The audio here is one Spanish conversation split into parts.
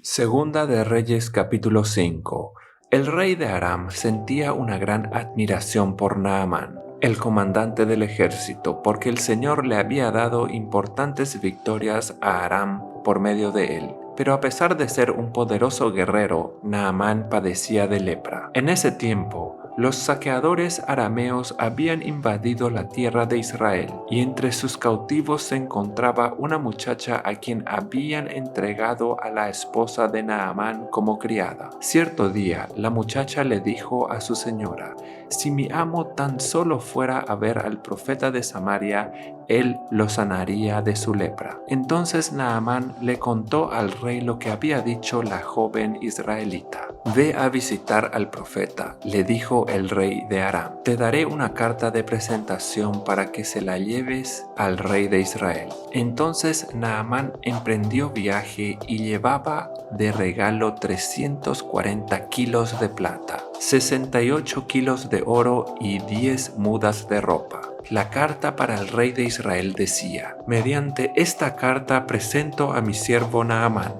Segunda de Reyes capítulo 5. El rey de Aram sentía una gran admiración por Naamán, el comandante del ejército, porque el Señor le había dado importantes victorias a Aram por medio de él. Pero a pesar de ser un poderoso guerrero, Naamán padecía de lepra. En ese tiempo, los saqueadores arameos habían invadido la tierra de Israel, y entre sus cautivos se encontraba una muchacha a quien habían entregado a la esposa de Naamán como criada. Cierto día, la muchacha le dijo a su señora: «Si mi amo tan solo fuera a ver al profeta de Samaria, él lo sanaría de su lepra». Entonces Naamán le contó al rey lo que había dicho la joven israelita. «Ve a visitar al profeta», le dijo el rey de Aram. «Te daré una carta de presentación para que se la lleves al rey de Israel». Entonces Naamán emprendió viaje y llevaba de regalo 340 kilos de plata, 68 kilos de oro y 10 mudas de ropa. La carta para el rey de Israel decía: «Mediante esta carta presento a mi siervo Naamán.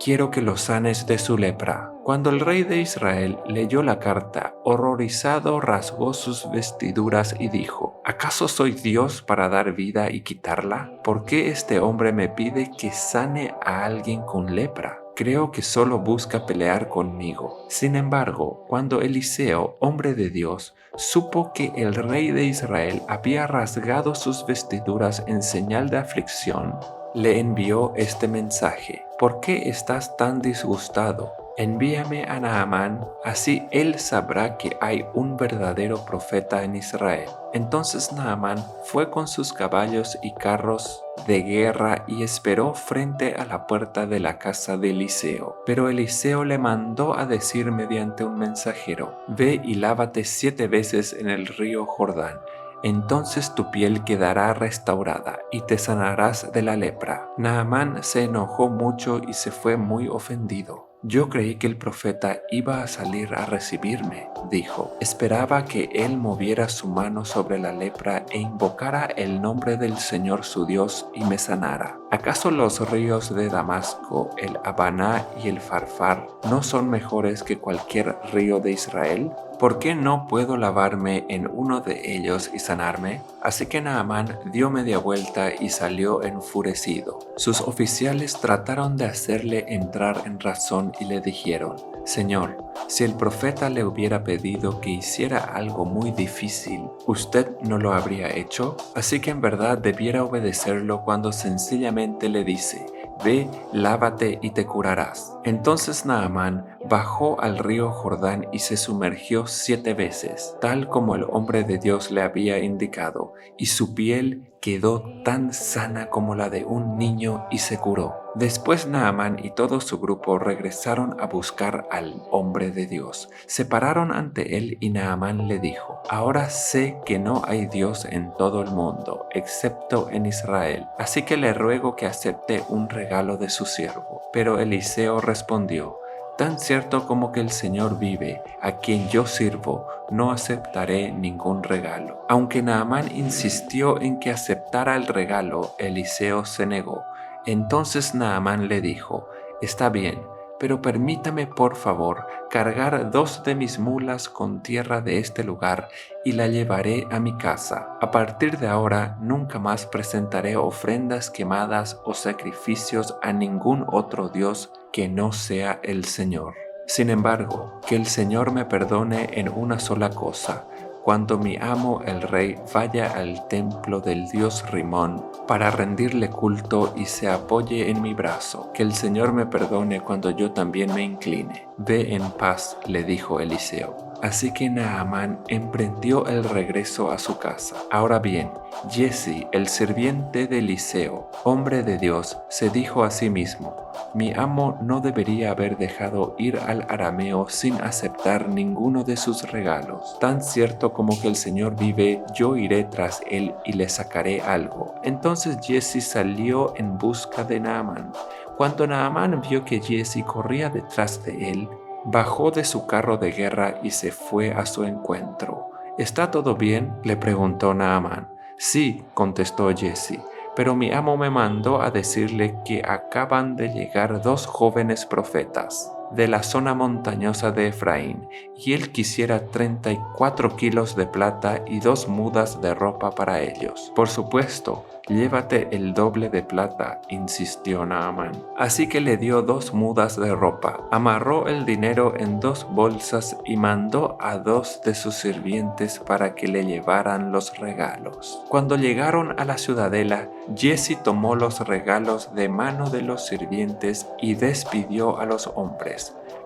Quiero que lo sanes de su lepra». Cuando el rey de Israel leyó la carta, horrorizado rasgó sus vestiduras y dijo: «¿Acaso soy Dios para dar vida y quitarla? ¿Por qué este hombre me pide que sane a alguien con lepra? Creo que solo busca pelear conmigo». Sin embargo, cuando Eliseo, hombre de Dios, supo que el rey de Israel había rasgado sus vestiduras en señal de aflicción, le envió este mensaje: «¿Por qué estás tan disgustado? Envíame a Naamán, así él sabrá que hay un verdadero profeta en Israel». Entonces Naamán fue con sus caballos y carros de guerra y esperó frente a la puerta de la casa de Eliseo. Pero Eliseo le mandó a decir mediante un mensajero: «Ve y lávate 7 veces en el río Jordán. Entonces tu piel quedará restaurada y te sanarás de la lepra». Naamán se enojó mucho y se fue muy ofendido. «Yo creí que el profeta iba a salir a recibirme», dijo. «Esperaba que él moviera su mano sobre la lepra e invocara el nombre del Señor su Dios y me sanara. ¿Acaso los ríos de Damasco, el Habaná y el Farfar no son mejores que cualquier río de Israel? ¿Por qué no puedo lavarme en uno de ellos y sanarme?». Así que Naamán dio media vuelta y salió enfurecido. Sus oficiales trataron de hacerle entrar en razón y le dijeron: «Señor, si el profeta le hubiera pedido que hiciera algo muy difícil, ¿usted no lo habría hecho? Así que en verdad debiera obedecerlo cuando sencillamente le dice: «Ve, lávate y te curarás». Entonces Naamán bajó al río Jordán y se sumergió 7 veces, tal como el hombre de Dios le había indicado, y su piel quedó tan sana como la de un niño y se curó. Después Naamán y todo su grupo regresaron a buscar al hombre de Dios. Se pararon ante él y Naamán le dijo: «Ahora sé que no hay Dios en todo el mundo, excepto en Israel. Así que le ruego que acepte un regalo de su siervo». Pero Eliseo respondió: «Tan cierto como que el Señor vive, a quien yo sirvo, no aceptaré ningún regalo». Aunque Naamán insistió en que aceptara el regalo, Eliseo se negó. Entonces Naamán le dijo: «Está bien, pero permítame por favor cargar 2 de mis mulas con tierra de este lugar y la llevaré a mi casa. A partir de ahora nunca más presentaré ofrendas quemadas o sacrificios a ningún otro Dios que no sea el Señor. Sin embargo, que el Señor me perdone en una sola cosa: cuando mi amo el rey vaya al templo del dios Rimón para rendirle culto y se apoye en mi brazo, que el Señor me perdone cuando yo también me incline». «Ve en paz», le dijo Eliseo. Así que Naamán emprendió el regreso a su casa. Ahora bien, Giezi, el sirviente de Eliseo, hombre de Dios, se dijo a sí mismo: «Mi amo no debería haber dejado ir al arameo sin aceptar ninguno de sus regalos. Tan cierto como que el Señor vive, yo iré tras él y le sacaré algo». Entonces Giezi salió en busca de Naamán. Cuando Naamán vio que Giezi corría detrás de él, bajó de su carro de guerra y se fue a su encuentro. «¿Está todo bien?», le preguntó Naamán. «Sí», contestó Giezi, pero mi amo me mandó a decirle que acaban de llegar 2 jóvenes profetas de la zona montañosa de Efraín, y él quisiera 34 kilos de plata y 2 mudas de ropa para ellos. Por supuesto, llévate el doble de plata, insistió Naamán. Así que le dio 2 mudas de ropa, amarró el dinero en 2 bolsas y mandó a 2 de sus sirvientes para que le llevaran los regalos. Cuando llegaron a la ciudadela, Giezi tomó los regalos de mano de los sirvientes y despidió a los hombres.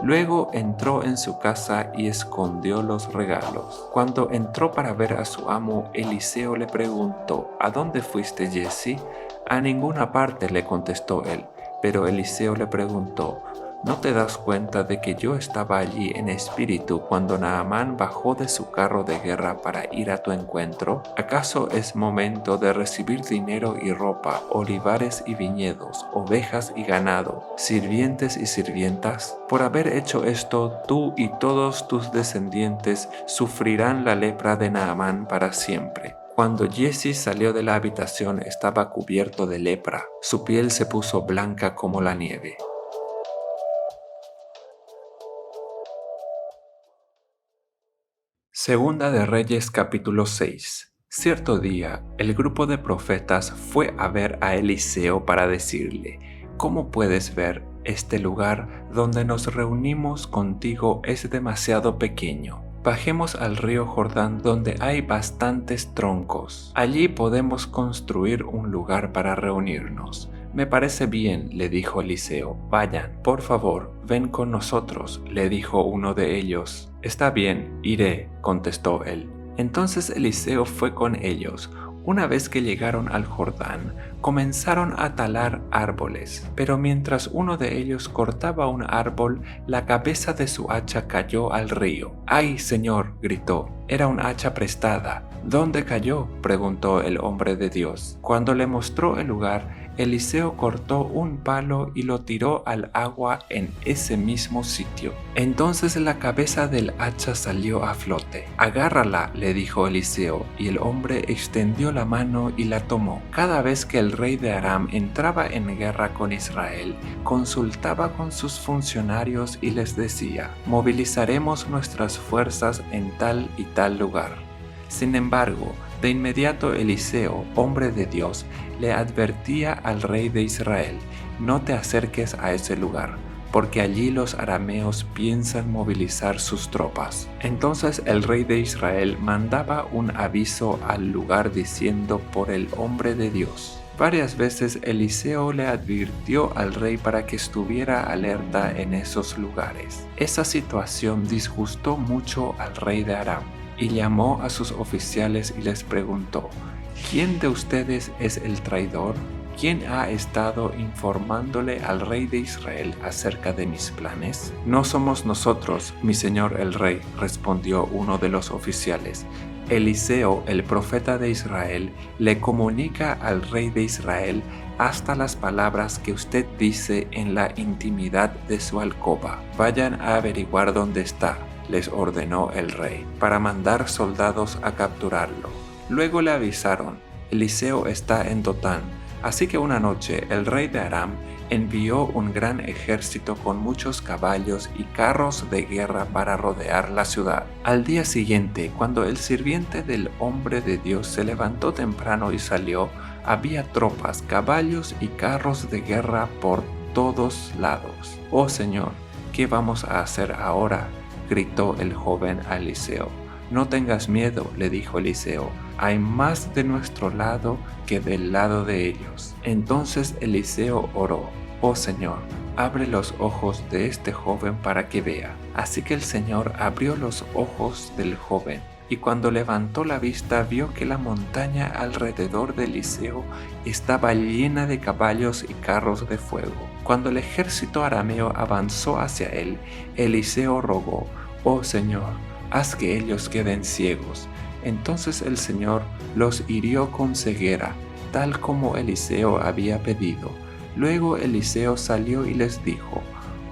Luego entró en su casa y escondió los regalos. Cuando entró para ver a su amo, Eliseo le preguntó: ¿A dónde fuiste, Giezi? A ninguna parte, le contestó él. Pero Eliseo le preguntó: ¿no te das cuenta de que yo estaba allí en espíritu cuando Naamán bajó de su carro de guerra para ir a tu encuentro? ¿Acaso es momento de recibir dinero y ropa, olivares y viñedos, ovejas y ganado, sirvientes y sirvientas? Por haber hecho esto, tú y todos tus descendientes sufrirán la lepra de Naamán para siempre. Cuando Giezi salió de la habitación estaba cubierto de lepra, su piel se puso blanca como la nieve. Segunda de Reyes capítulo 6. Cierto día, el grupo de profetas fue a ver a Eliseo para decirle: ¿cómo puedes ver? Este lugar donde nos reunimos contigo es demasiado pequeño. Bajemos al río Jordán donde hay bastantes troncos. Allí podemos construir un lugar para reunirnos. Me parece bien, le dijo Eliseo. Vayan, por favor, ven con nosotros, le dijo uno de ellos. Está bien, iré, contestó él. Entonces Eliseo fue con ellos. Una vez que llegaron al Jordán, comenzaron a talar árboles, pero mientras uno de ellos cortaba un árbol, la cabeza de su hacha cayó al río. ¡Ay, señor!, gritó. Era un hacha prestada. ¿Dónde cayó?, preguntó el hombre de Dios. Cuando le mostró el lugar, Eliseo cortó un palo y lo tiró al agua en ese mismo sitio. Entonces la cabeza del hacha salió a flote. «Agárrala», le dijo Eliseo, y el hombre extendió la mano y la tomó. Cada vez que el rey de Aram entraba en guerra con Israel, consultaba con sus funcionarios y les decía: «Movilizaremos nuestras fuerzas en tal y tal lugar». Sin embargo, de inmediato Eliseo, hombre de Dios, le advertía al rey de Israel: «No te acerques a ese lugar, porque allí los arameos piensan movilizar sus tropas». Entonces el rey de Israel mandaba un aviso al lugar diciendo: «Por el hombre de Dios». Varias veces Eliseo le advirtió al rey para que estuviera alerta en esos lugares. Esa situación disgustó mucho al rey de Aram, y llamó a sus oficiales y les preguntó: «¿Quién de ustedes es el traidor? ¿Quién ha estado informándole al rey de Israel acerca de mis planes?» «No somos nosotros, mi señor el rey», respondió uno de los oficiales. «Eliseo, el profeta de Israel, le comunica al rey de Israel hasta las palabras que usted dice en la intimidad de su alcoba. Vayan a averiguar dónde está», les ordenó el rey, para mandar soldados a capturarlo. Luego le avisaron: «Eliseo está en Dotán». Así que una noche el rey de Aram envió un gran ejército con muchos caballos y carros de guerra para rodear la ciudad. Al día siguiente, cuando el sirviente del hombre de Dios se levantó temprano y salió, había tropas, caballos y carros de guerra por todos lados. «Oh Señor, ¿qué vamos a hacer ahora?», gritó el joven a Eliseo. «No tengas miedo», le dijo Eliseo, «hay más de nuestro lado que del lado de ellos». Entonces Eliseo oró: «Oh Señor, abre los ojos de este joven para que vea». Así que el Señor abrió los ojos del joven, y cuando levantó la vista vio que la montaña alrededor de Eliseo estaba llena de caballos y carros de fuego. Cuando el ejército arameo avanzó hacia él, Eliseo rogó: «Oh Señor, haz que ellos queden ciegos». Entonces el Señor los hirió con ceguera, tal como Eliseo había pedido. Luego Eliseo salió y les dijo: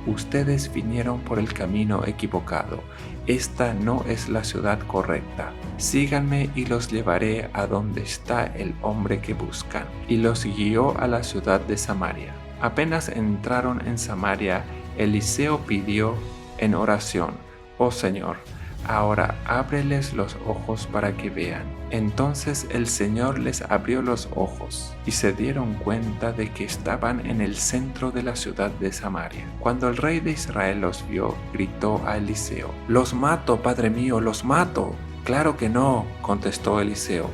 ustedes vinieron por el camino equivocado. Esta no es la ciudad correcta. Síganme y los llevaré a donde está el hombre que buscan. Y los guió a la ciudad de Samaria. Apenas entraron en Samaria, Eliseo pidió en oración: «Oh Señor, ahora ábreles los ojos para que vean». Entonces el Señor les abrió los ojos y se dieron cuenta de que estaban en el centro de la ciudad de Samaria. Cuando el rey de Israel los vio, gritó a Eliseo: «¡Los mato, padre mío, los mato!». «Claro que no», contestó Eliseo.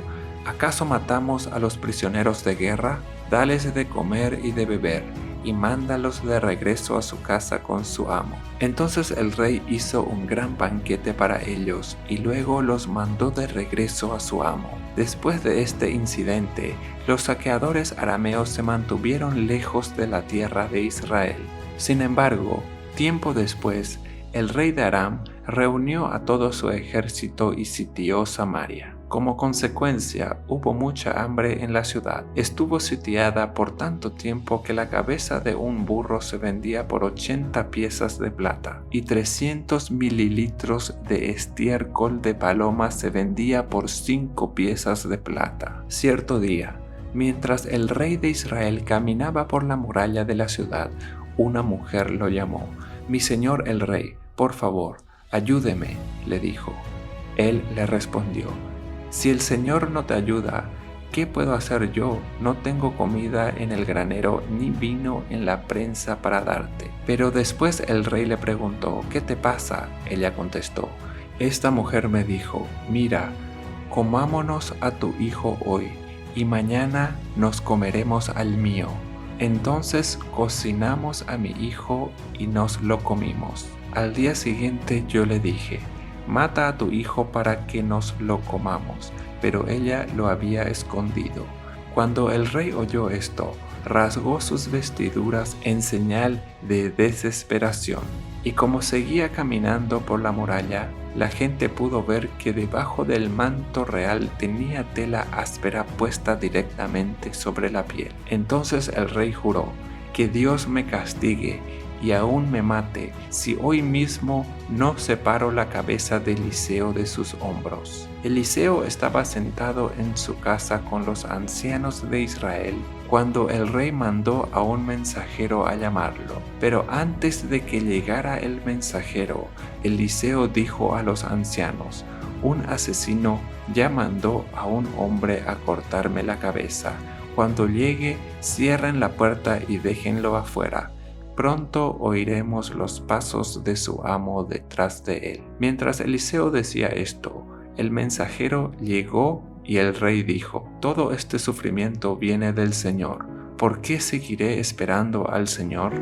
«¿Acaso matamos a los prisioneros de guerra? Dales de comer y de beber, y mándalos de regreso a su casa con su amo». Entonces el rey hizo un gran banquete para ellos y luego los mandó de regreso a su amo. Después de este incidente, los saqueadores arameos se mantuvieron lejos de la tierra de Israel. Sin embargo, tiempo después, el rey de Aram reunió a todo su ejército y sitió Samaria. Como consecuencia, hubo mucha hambre en la ciudad. Estuvo sitiada por tanto tiempo que la cabeza de un burro se vendía por 80 piezas de plata y 300 mililitros de estiércol de paloma se vendía por 5 piezas de plata. Cierto día, mientras el rey de Israel caminaba por la muralla de la ciudad, una mujer lo llamó. «Mi señor el rey, por favor, ayúdeme», le dijo. Él le respondió: «Si el Señor no te ayuda, ¿qué puedo hacer yo? No tengo comida en el granero ni vino en la prensa para darte». Pero después el rey le preguntó: «¿Qué te pasa?». Ella contestó: «Esta mujer me dijo: mira, comámonos a tu hijo hoy, y mañana nos comeremos al mío». Entonces cocinamos a mi hijo y nos lo comimos. Al día siguiente yo le dije: «Mata a tu hijo para que nos lo comamos», pero ella lo había escondido. Cuando el rey oyó esto, rasgó sus vestiduras en señal de desesperación. Y como seguía caminando por la muralla, la gente pudo ver que debajo del manto real tenía tela áspera puesta directamente sobre la piel. Entonces el rey juró: «Que Dios me castigue y aún me mate si hoy mismo no separo la cabeza de Eliseo de sus hombros». Eliseo estaba sentado en su casa con los ancianos de Israel cuando el rey mandó a un mensajero a llamarlo. Pero antes de que llegara el mensajero, Eliseo dijo a los ancianos: «Un asesino ya mandó a un hombre a cortarme la cabeza. Cuando llegue, cierren la puerta y déjenlo afuera. Pronto oiremos los pasos de su amo detrás de él». Mientras Eliseo decía esto, el mensajero llegó y el rey dijo: «Todo este sufrimiento viene del Señor. ¿Por qué seguiré esperando al Señor?».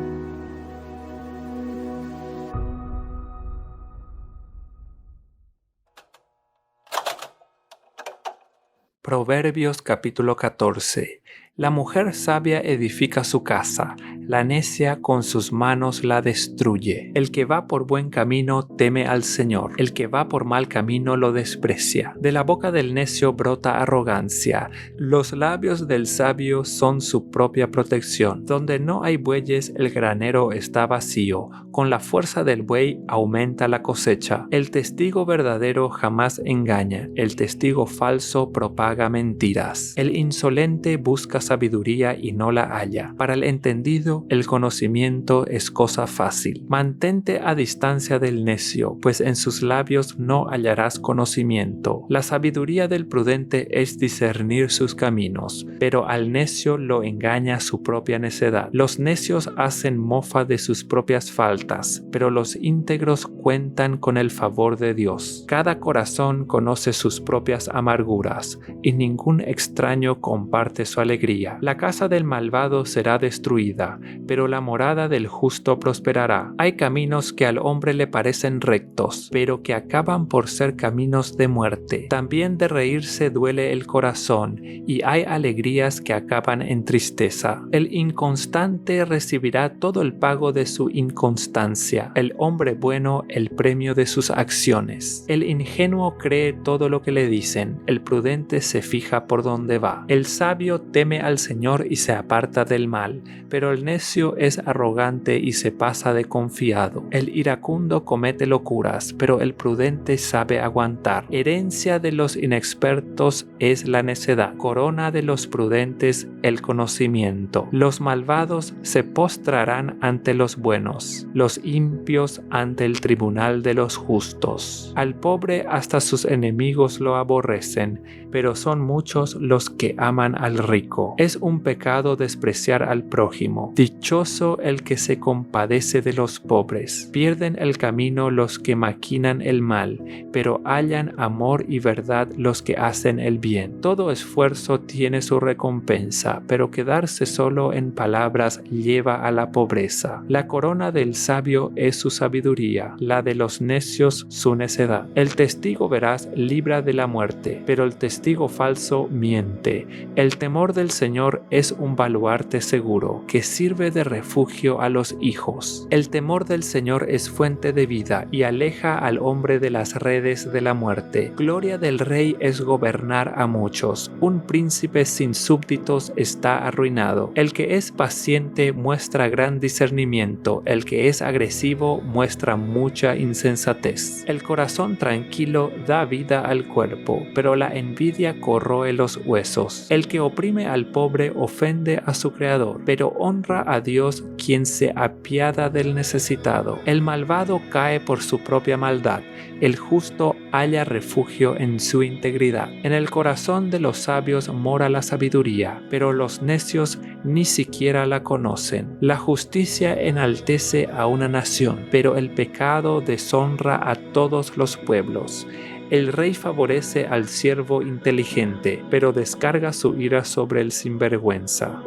Proverbios capítulo 14. La mujer sabia edifica su casa, la necia con sus manos la destruye. El que va por buen camino teme al Señor, el que va por mal camino lo desprecia. De la boca del necio brota arrogancia, los labios del sabio son su propia protección. Donde no hay bueyes el granero está vacío, con la fuerza del buey aumenta la cosecha. El testigo verdadero jamás engaña, el testigo falso propaga mentiras. El insolente busca sabiduría y no la halla. Para el entendido, el conocimiento es cosa fácil. Mantente a distancia del necio, pues en sus labios no hallarás conocimiento. La sabiduría del prudente es discernir sus caminos, pero al necio lo engaña su propia necedad. Los necios hacen mofa de sus propias faltas, pero los íntegros cuentan con el favor de Dios. Cada corazón conoce sus propias amarguras, y ningún extraño comparte su alegría. La casa del malvado será destruida, pero la morada del justo prosperará. Hay caminos que al hombre le parecen rectos, pero que acaban por ser caminos de muerte. También de reírse duele el corazón, y hay alegrías que acaban en tristeza. El inconstante recibirá todo el pago de su inconstancia, el hombre bueno el premio de sus acciones. El ingenuo cree todo lo que le dicen, el prudente se fija por dónde va. El sabio teme al Señor y se aparta del mal, pero el necio es arrogante y se pasa de confiado. El iracundo comete locuras, pero el prudente sabe aguantar. Herencia de los inexpertos es la necedad, corona de los prudentes el conocimiento. Los malvados se postrarán ante los buenos, los impios ante el tribunal de los justos. Al pobre hasta sus enemigos lo aborrecen, pero son muchos los que aman al rico. Es un pecado despreciar al prójimo. Dichoso el que se compadece de los pobres. Pierden el camino los que maquinan el mal, pero hallan amor y verdad los que hacen el bien. Todo esfuerzo tiene su recompensa, pero quedarse solo en palabras lleva a la pobreza. La corona del sabio es su sabiduría, la de los necios su necedad. El testigo veraz libra de la muerte, pero el testigo falso miente. El temor del Señor es un baluarte seguro, que sirve de refugio a los hijos. El temor del Señor es fuente de vida y aleja al hombre de las redes de la muerte. Gloria del rey es gobernar a muchos. Un príncipe sin súbditos está arruinado. El que es paciente muestra gran discernimiento. El que es agresivo muestra mucha insensatez. El corazón tranquilo da vida al cuerpo, pero la envidia corroe los huesos. El que oprime al pobre ofende a su creador, pero honra a Dios quien se apiada del necesitado. El malvado cae por su propia maldad. El justo halla refugio en su integridad. En el corazón de los sabios mora la sabiduría, pero los necios ni siquiera la conocen. La justicia enaltece a una nación, pero el pecado deshonra a todos los pueblos. El rey favorece al siervo inteligente, pero descarga su ira sobre el sinvergüenza.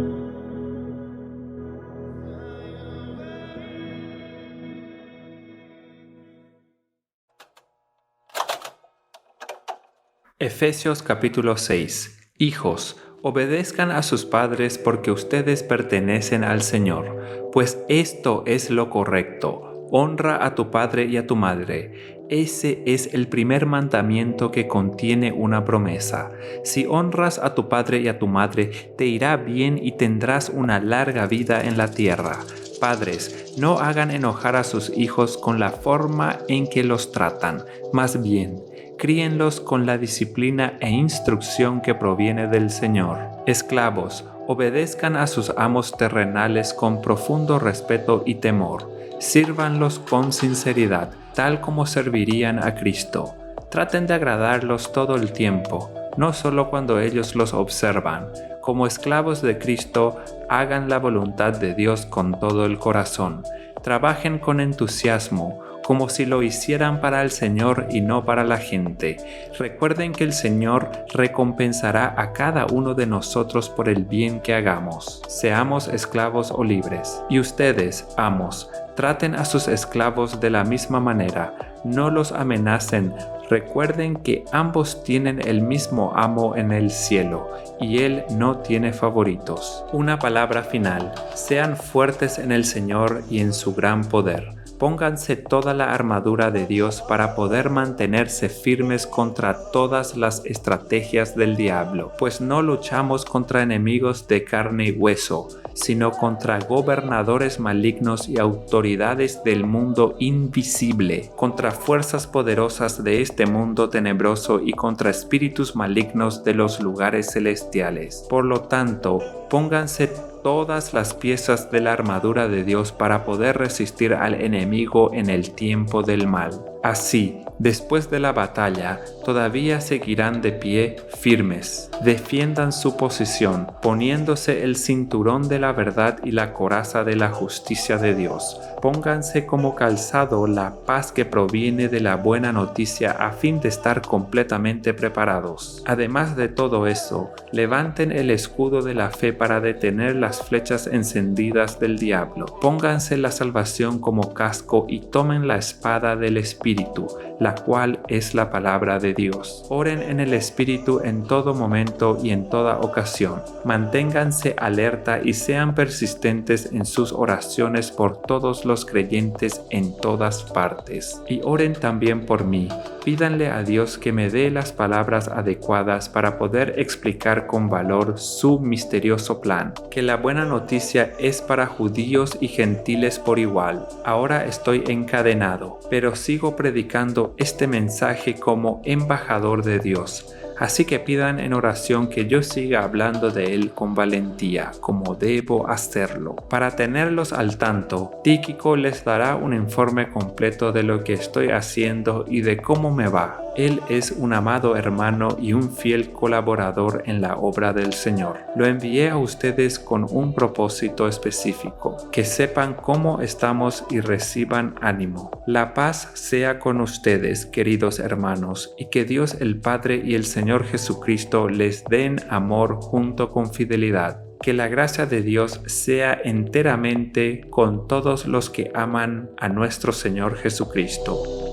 Efesios capítulo 6. Hijos, obedezcan a sus padres porque ustedes pertenecen al Señor, pues esto es lo correcto. Honra a tu padre y a tu madre. Ese es el primer mandamiento que contiene una promesa. Si honras a tu padre y a tu madre, te irá bien y tendrás una larga vida en la tierra. Padres, no hagan enojar a sus hijos con la forma en que los tratan. Más bien, críenlos con la disciplina e instrucción que proviene del Señor. Esclavos, obedezcan a sus amos terrenales con profundo respeto y temor. Sírvanlos con sinceridad, tal como servirían a Cristo. Traten de agradarlos todo el tiempo, no solo cuando ellos los observan. Como esclavos de Cristo, hagan la voluntad de Dios con todo el corazón. Trabajen con entusiasmo, como si lo hicieran para el Señor y no para la gente. Recuerden que el Señor recompensará a cada uno de nosotros por el bien que hagamos, seamos esclavos o libres. Y ustedes, amos, traten a sus esclavos de la misma manera, no los amenacen. Recuerden que ambos tienen el mismo amo en el cielo, y Él no tiene favoritos. Una palabra final: sean fuertes en el Señor y en su gran poder. Pónganse toda la armadura de Dios para poder mantenerse firmes contra todas las estrategias del diablo, pues no luchamos contra enemigos de carne y hueso, sino contra gobernadores malignos y autoridades del mundo invisible, contra fuerzas poderosas de este mundo tenebroso y contra espíritus malignos de los lugares celestiales. Por lo tanto, pónganse todas las piezas de la armadura de Dios para poder resistir al enemigo en el tiempo del mal. Así, después de la batalla, todavía seguirán de pie firmes. Defiendan su posición, poniéndose el cinturón de la verdad y la coraza de la justicia de Dios. Pónganse como calzado la paz que proviene de la buena noticia a fin de estar completamente preparados. Además de todo eso, levanten el escudo de la fe para detener las flechas encendidas del diablo. Pónganse la salvación como casco y tomen la espada del Espíritu, Espíritu, la cual es la palabra de Dios. Oren en el Espíritu en todo momento y en toda ocasión. Manténganse alerta y sean persistentes en sus oraciones por todos los creyentes en todas partes. Y oren también por mí. Pídanle a Dios que me dé las palabras adecuadas para poder explicar con valor su misterioso plan, que la buena noticia es para judíos y gentiles por igual. Ahora estoy encadenado, pero sigo predicando este mensaje como embajador de Dios. Así que pidan en oración que yo siga hablando de él con valentía, como debo hacerlo. Para tenerlos al tanto, Tíquico les dará un informe completo de lo que estoy haciendo y de cómo me va. Él es un amado hermano y un fiel colaborador en la obra del Señor. Lo envié a ustedes con un propósito específico, que sepan cómo estamos y reciban ánimo. La paz sea con ustedes, queridos hermanos, y que Dios el Padre y el Señor Jesucristo les den amor junto con fidelidad. Que la gracia de Dios sea enteramente con todos los que aman a nuestro Señor Jesucristo.